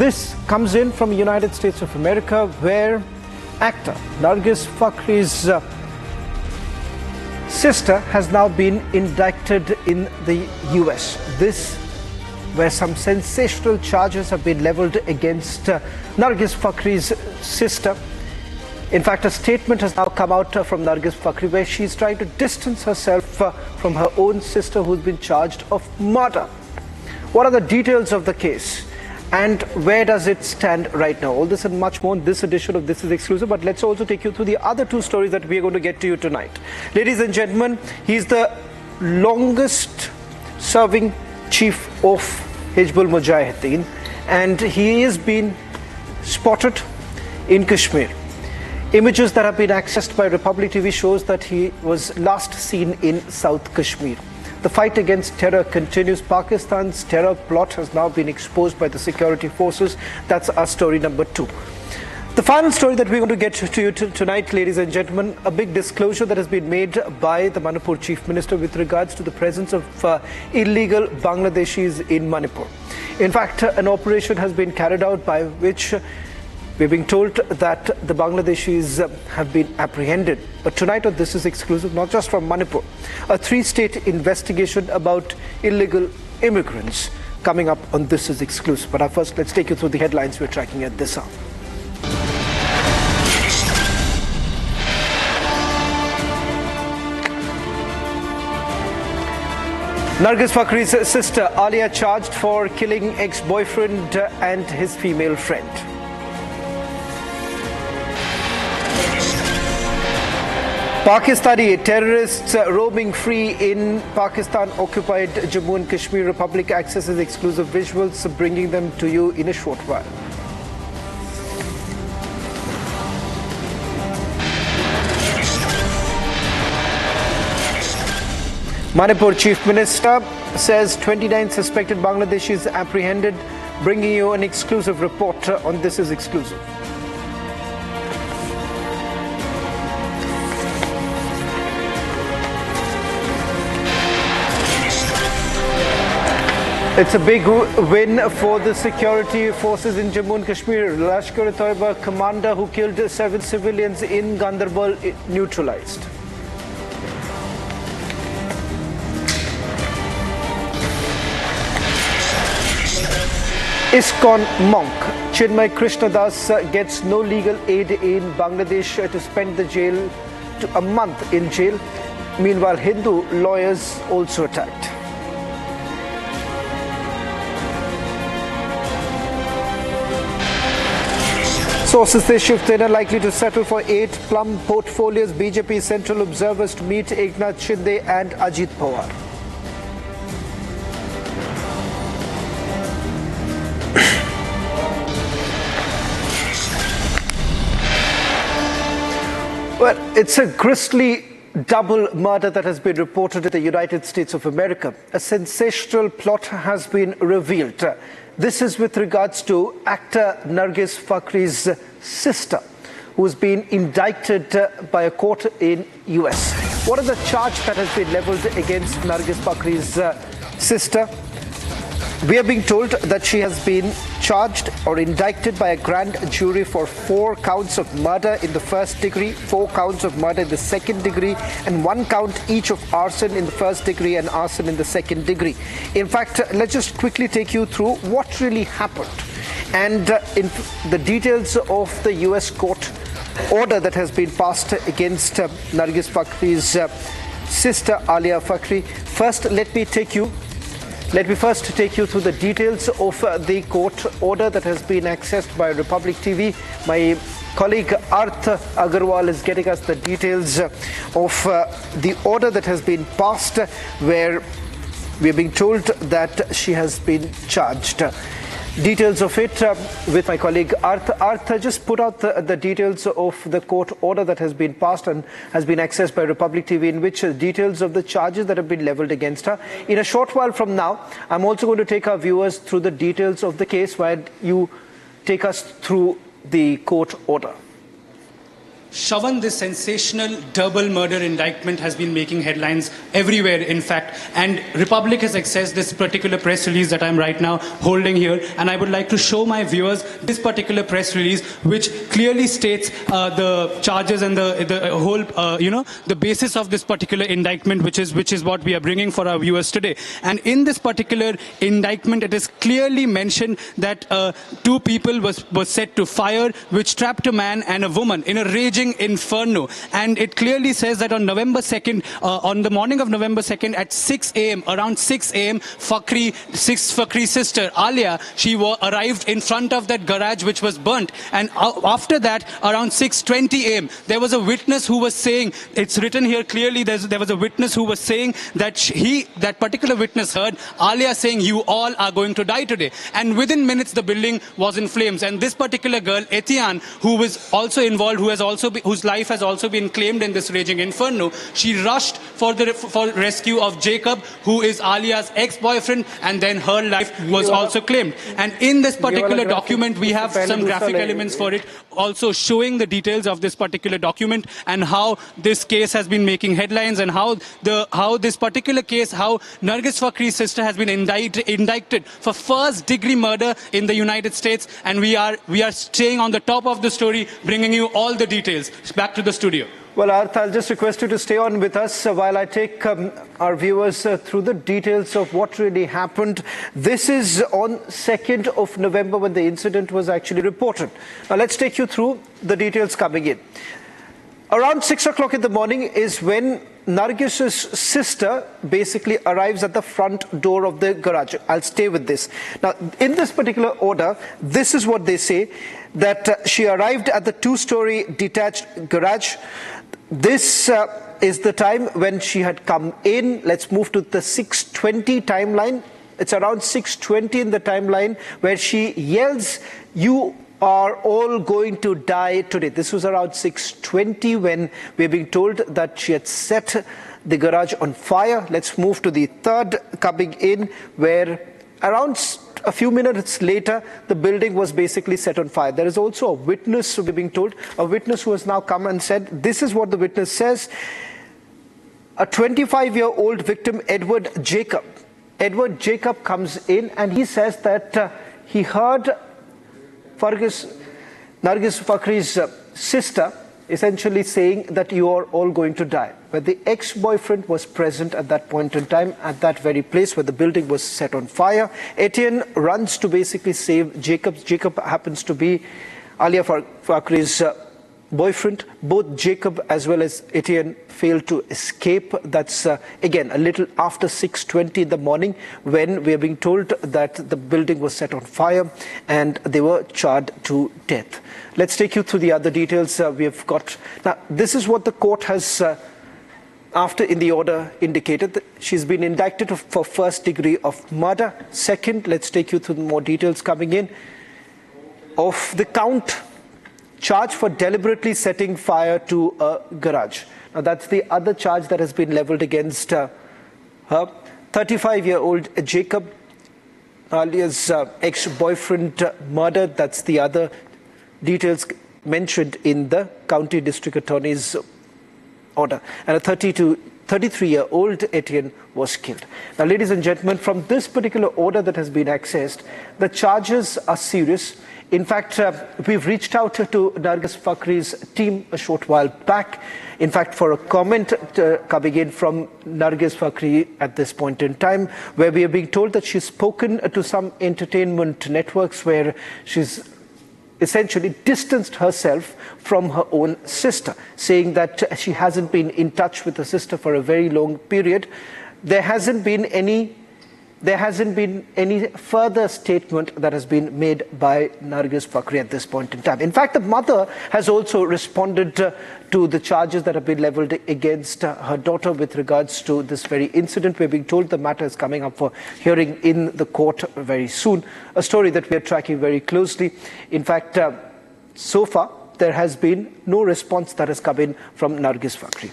this comes in from the United States of America, where actor Nargis Fakhri's sister has now been indicted in the US. This where some sensational charges have been leveled against Nargis Fakhri's sister. In fact, a statement has now come out from Nargis Fakhri where she's trying to distance herself from her own sister who's been charged of murder. What are the details of the case and where does it stand right now? All this and much more in this edition of This Is Exclusive, but let's also take you through the other two stories that we are going to get to you tonight. Ladies and gentlemen, he's the longest serving chief of Hizbul Mujahideen, and he is being spotted in Kashmir. Images that have been accessed by Republic TV shows that he was last seen in South Kashmir. The fight against terror continues. Pakistan's terror plot has now been exposed by the security forces. That's our story number 2. The final story that we're going to get to you tonight, ladies and gentlemen, a big disclosure that has been made by the Manipur Chief Minister with regards to the presence of illegal Bangladeshis in Manipur. In fact, an operation has been carried out by which we're being told that the Bangladeshis have been apprehended. But tonight on This Is Exclusive, not just from Manipur, a 3-state investigation about illegal immigrants coming up on This Is Exclusive. But first, let's take you through the headlines we're tracking at this hour. Nargis Fakhri's sister Alia charged for killing ex-boyfriend and his female friend. Pakistani terrorists roaming free in Pakistan-occupied Jammu and Kashmir Republic accesses exclusive visuals, bringing them to you in a short while. Manipur Chief Minister says 29 suspected Bangladeshis apprehended, bringing you an exclusive report on This Is Exclusive. It's a big win for the security forces in Jammu and Kashmir. Lashkar-e-Toiba commander who killed 7 civilians in Ganderbal neutralized. ISKCON monk Chinmay Krishnadas gets no legal aid in Bangladesh to spend a month in jail. Meanwhile, Hindu lawyers also attacked. Sources say Shiv Sena likely to settle for 8 plum portfolios. BJP central observers to meet Eknath Shinde and Ajit Pawar. Well, it's a grisly double murder that has been reported in the United States of America. A sensational plot has been revealed. This is with regards to actor Nargis Fakhri's sister, who's been indicted by a court in US. What is the charge that has been leveled against Nargis Fakhri's sister? We are being told that she has been charged or indicted by a grand jury for 4 counts of murder in the first degree, 4 counts of murder in the second degree, and 1 count each of arson in the first degree and arson in the second degree. In fact, let's just quickly take you through what really happened and in the details of the US court order that has been passed against Nargis Fakhri's sister Alia Fakhri. First, let me first take you through the details of the court order that has been accessed by Republic TV. My colleague Arth Agarwal is getting us the details of the order that has been passed, where we are being told that she has been charged. Details of it with my colleague Arth. Arth, just put out the details of the court order that has been passed and has been accessed by Republic TV, in which details of the charges that have been leveled against her. In a short while from now, I'm also going to take our viewers through the details of the case while you take us through the court order. Shavan, this sensational double murder indictment has been making headlines everywhere, in fact. And Republic has accessed this particular press release that I'm right now holding here. And I would like to show my viewers this particular press release, which clearly states the charges and the whole, the basis of this particular indictment, which is what we are bringing for our viewers today. And in this particular indictment, it is clearly mentioned that two people was set to fire, which trapped a man and a woman in a raging inferno. And it clearly says that on November 2nd, on the morning of November 2nd at 6 a.m., around 6 a.m., Fakhri's sister, Alia, she arrived in front of that garage which was burnt. And after that, around 6:20 a.m., there was a witness who was saying, it's written here clearly, there was a witness who was saying that that particular witness heard Alia saying, "You all are going to die today." And within minutes, the building was in flames. And this particular girl, Etienne, who was also involved, whose life has also been claimed in this raging inferno, she rushed for rescue of Jacob, who is Alia's ex-boyfriend, and then her life was also claimed. And in this particular document, we have some graphic elements for it, also showing the details of this particular document and how this case has been making headlines, and how this particular case, how Nargis Fakhri's sister has been indicted for first-degree murder in the United States. And we are staying on the top of the story, bringing you all the details. Back to the studio. Well, Arth, I'll just request you to stay on with us while I take our viewers through the details of what really happened. This is on 2nd of November when the incident was actually reported. Now, let's take you through the details coming in. Around 6 o'clock in the morning is when Nargis's sister basically arrives at the front door of the garage. I'll stay with this. Now, in this particular order, this is what they say, that she arrived at the two-story detached garage. This is the time when she had come in. Let's move to the 6:20 timeline. It's around 6:20 in the timeline where she yells, "You are all going to die today." This was around 6:20 when we're being told that she had set the garage on fire. Let's move to the third coming in, where around a few minutes later, the building was basically set on fire. There is also a witness, we're being told, a witness who has now come and said, this is what the witness says. A 25-year-old victim, Edward Jacob comes in and he says that he heard Nargis Fakhri's sister essentially saying that you are all going to die. But the ex-boyfriend was present at that point in time, at that very place where the building was set on fire. Etienne runs to basically save Jacob. Jacob happens to be Alia Fakhri's boyfriend. Both Jacob as well as Etienne failed to escape. That's again a little after 6:20 in the morning when we are being told that the building was set on fire and they were charred to death. Let's take you through the other details we have got. Now, this is what the court has after in the order indicated. That she's been indicted for first degree of murder. Second, let's take you through more details coming in of the count charge for deliberately setting fire to a garage. Now, that's the other charge that has been leveled against her. 35-year-old Jacob, Alia's ex-boyfriend, murdered. That's the other details mentioned in the county district attorney's order. And a 33-year-old Etienne was killed. Now, ladies and gentlemen, from this particular order that has been accessed, the charges are serious. In fact, we've reached out to Nargis Fakhri's team a short while back, in fact, for a comment coming in from Nargis Fakhri at this point in time, where we are being told that she's spoken to some entertainment networks where she's essentially distanced herself from her own sister, saying that she hasn't been in touch with her sister for a very long period. There hasn't been any further statement that has been made by Nargis Fakhri at this point in time. In fact, the mother has also responded to the charges that have been leveled against her daughter with regards to this very incident. We're being told the matter is coming up for hearing in the court very soon, a story that we are tracking very closely. In fact, so far, there has been no response that has come in from Nargis Fakhri.